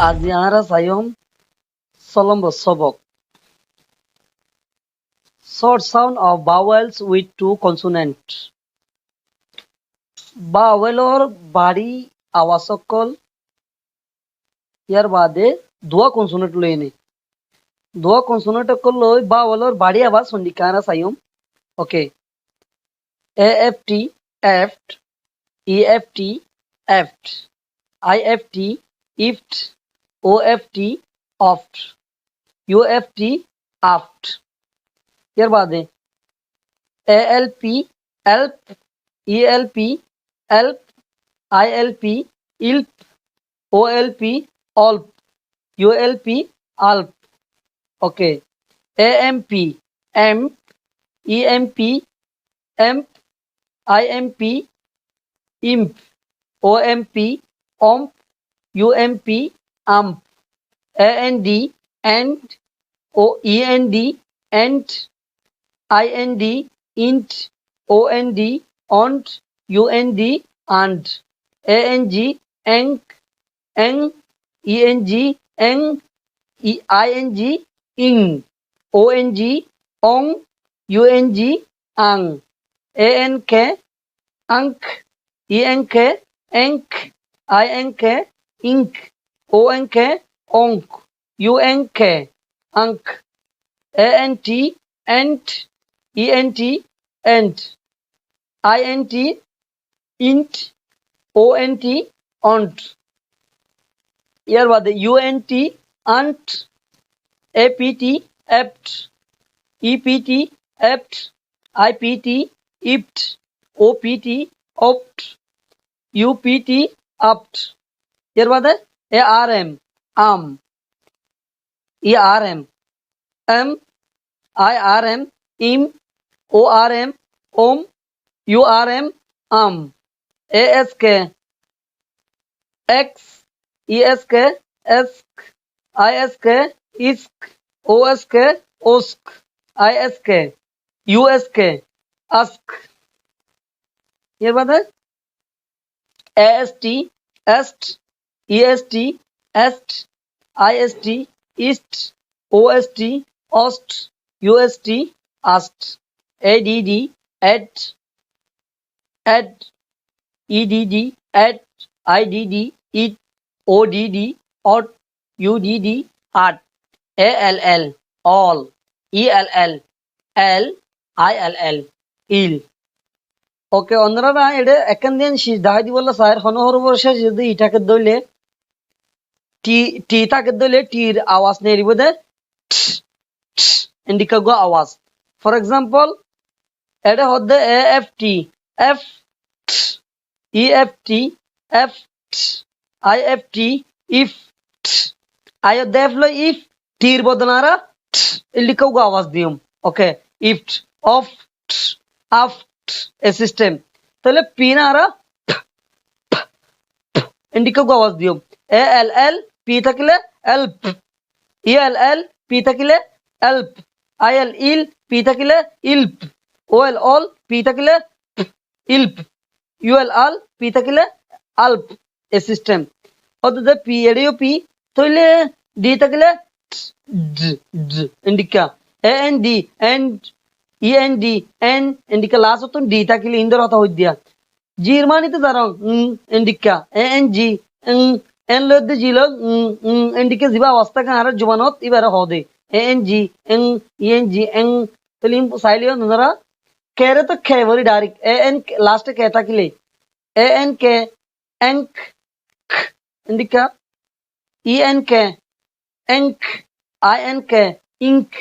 আজি আমরা চাইম চলম্ব সবক short sound of vowels with two consonant vowelor bari আওয়াজসকল ইয়ার বাদে দুয়া কনসোনেন্ট লইনে দুয়া কনসোনেন্ট সকল লই vowelor bari আওয়াজ সন্ধিকানা চাইম ওকে aft aft eft eft ift ift oft oft uft aft ইয়ার বাদে alp alp elp elp ilp ilp olp olp ulp alp okay amp amp emp amp imp imp omp omp ump amp and and end and ind int ond ont und and ang ang ang eng eng ing ing ong ong ung ang ank ank enk enk ink ink onk onk unk ank ant ant ent ent int int ont ont ইয়ার বাদে unt ant apt apt ept apt ipt ipt opt opt upt apt এর বাদে arm am erm m irm im orm om urm am ask x esk esk isk isk osk osk isk usk ask এর বাদে ast est est est ist ist ost ost ust ast add add add edd add idd it odd odd udd at all all ell l ill il ওকে অন্যরা এটা এখান দিয়ে দাহাই দিব sir হনহর বর্ষে যদি ইটাকে দইলে টি টি তাকে দইলে টির আওয়াজ নেই দিব দে ইন্ডিকা গো আওয়াজ ফর এক্সাম্পল এটা হচ্ছে aft f eft f ift if আয় দেখলো if টির বদনারা ইন্ডিকা গো আওয়াজ দিম ওকে if of of a system তাহলে পি নারা ইন্ডিকা গো আওয়াজ দিও all পি থাকলে elp ell পি থাকলে elp il পি থাকলে ilp ol all পি থাকলে ilp ul all পি থাকলে alp a system অর্থাৎ পি এডিও পি তাহলে ডি থাকলে indica and and end n indica last of d takile indar hota hoidya germany te daron indica ang n lod jilo indica jiba avastha kan ara jubanot ibara hode ang eng telim sailio nara kere to khe very direct an last ke takile an ke ank indica enk enk ink ink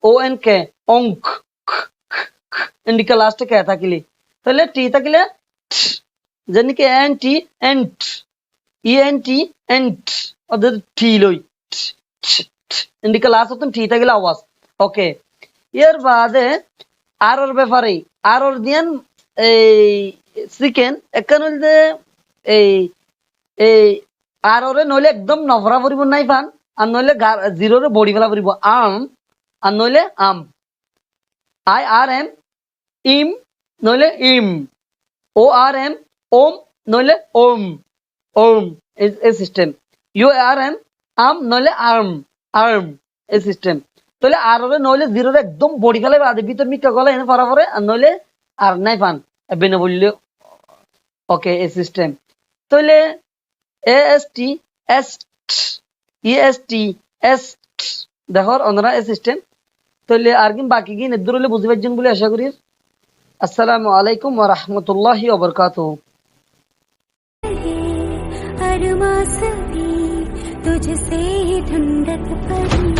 onk onk indica লাস্টে কে থাকিলে তাহলে টি থাকিলে জানি কি anti ant ENT ant অর্থাৎ টি লই indica last হতো টি থাকিলে আওয়াজ ওকে এর বাদে আরর ব্যাপারে আরর দিয়ান এই সেকেন্ড একান হইতে এই এই আররে নইলে একদম নভরা পড়িব নাই ফান আর নইলে জিরোরে বডি ফেলা পড়িব আম আর নইলে আম IRM im নইলে im ORM om নইলে om om is a system URM আম নইলে আর্ম, আর্ম এই সিস্টেম। তাহলে আর নইলে জিরোর একদম বডি ফেলে বাদে ভিতর মিকা গলা এনে পড়া পরে, আর নইলে আর নাই পান বেনে বললে ওকে এই সিস্টেম। তাহলে এএসটি এস ইএসটি এস দেখো অন্যরা এই সিস্টেম। তাহলে আর কি বাকি কি নেদ্দুর হলে বুঝতে পারছেন বলে আশা করি। আসসালামু আলাইকুম ওয়া রাহমাতুল্লাহি ওয়া বারাকাতুহু। तुझसे ठंडक पड़ी।